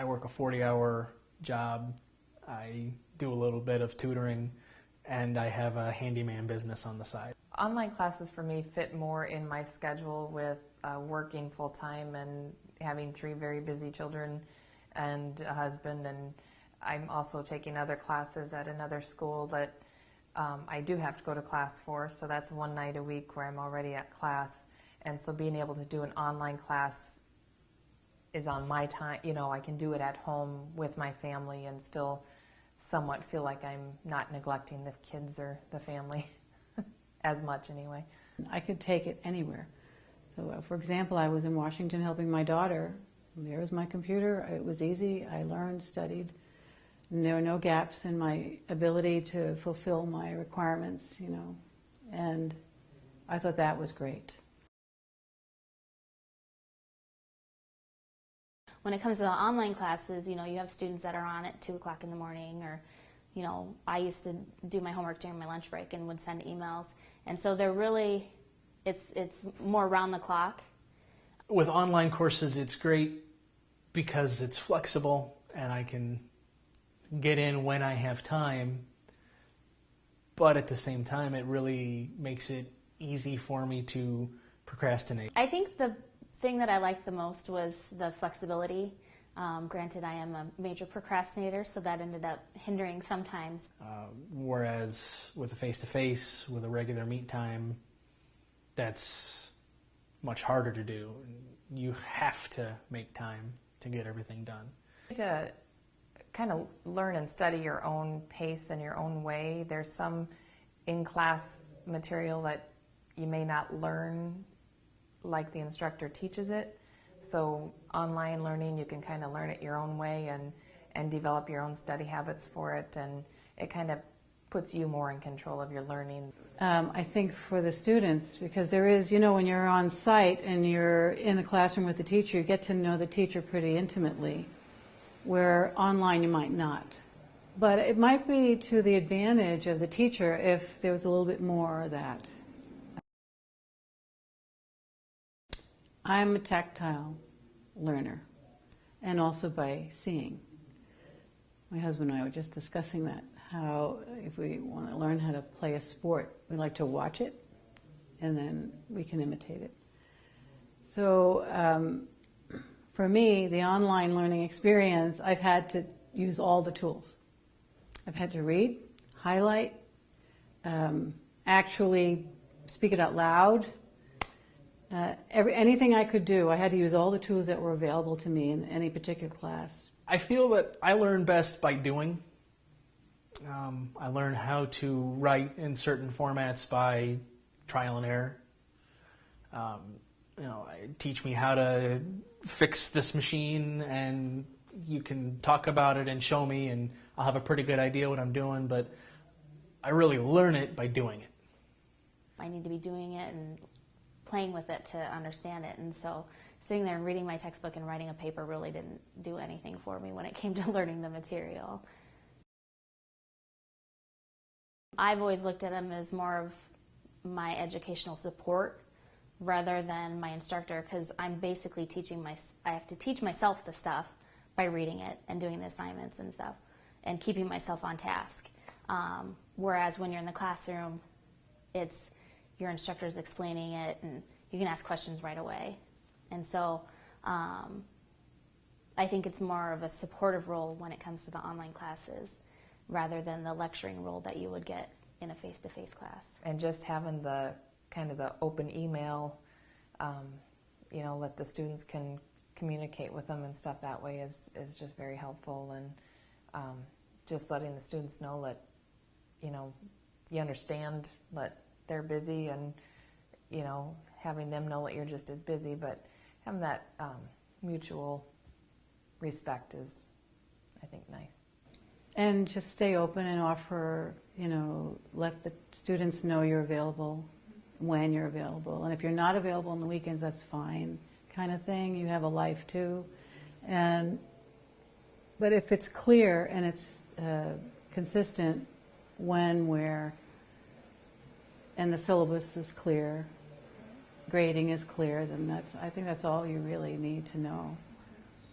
I work a 40-hour job. I do a little bit of tutoring, and I have a handyman business on the side. Online classes for me fit more in my schedule with working full-time and having 3 very busy children and a husband, and I'm also taking other classes at another school that I do have to go to class for, so that's 1 night a week where I'm already at class, and so being able to do an online class is on my time. You know, I can do it at home with my family and still somewhat feel like I'm not neglecting the kids or the family as much anyway. I could take it anywhere. So for example, I was in Washington helping my daughter. There was my computer. It was easy. I learned, studied. And there were no gaps in my ability to fulfill my requirements, you know, and I thought that was great. When it comes to the online classes, you know, you have students that are on at 2 o'clock in the morning, or, you know, I used to do my homework during my lunch break and would send emails. And so they're really, it's more around the clock. With online courses, it's great because it's flexible and I can get in when I have time, but at the same time, it really makes it easy for me to procrastinate. I think the thing that I liked the most was the flexibility. Granted, I am a major procrastinator, so that ended up hindering sometimes. Whereas with a face-to-face, with a regular meet time, that's much harder to do. You have to make time to get everything done. To kind of learn and study your own pace and your own way. There's some in-class material that you may not learn like the instructor teaches it. So online learning, you can kind of learn it your own way and develop your own study habits for it, and it kind of puts you more in control of your learning. I think for the students, because there is, you know, when you're on site and you're in the classroom with the teacher, you get to know the teacher pretty intimately, where online you might not. But it might be to the advantage of the teacher if there was a little bit more of that. I'm a tactile learner, and also by seeing. My husband and I were just discussing that, how if we want to learn how to play a sport, we like to watch it, and then we can imitate it. So for me, the online learning experience, I've had to use all the tools. I've had to read, highlight, actually speak it out loud. Anything I could do, I had to use all the tools that were available to me in any particular class. I feel that I learn best by doing. I learn how to write in certain formats by trial and error. You know, teach me how to fix this machine, and you can talk about it and show me, and I'll have a pretty good idea what I'm doing, but I really learn it by doing it. I need to be doing it and playing with it to understand it, and so sitting there and reading my textbook and writing a paper really didn't do anything for me when it came to learning the material. I've always looked at them as more of my educational support rather than my instructor, because I'm basically I have to teach myself the stuff by reading it and doing the assignments and stuff and keeping myself on task. Whereas when you're in the classroom, it's your instructor's explaining it and you can ask questions right away. And so I think it's more of a supportive role when it comes to the online classes rather than the lecturing role that you would get in a face-to-face class. And just having the kind of the open email, you know, that the students can communicate with them and stuff that way is just very helpful, and just letting the students know that, you know, you understand that they're busy, and, you know, having them know that you're just as busy, but having that mutual respect is, I think, nice. And just stay open and offer, you know, let the students know you're available when you're available. And if you're not available on the weekends, that's fine, kind of thing. You have a life too. But if it's clear and it's consistent when, where, and the syllabus is clear, grading is clear, then I think that's all you really need to know.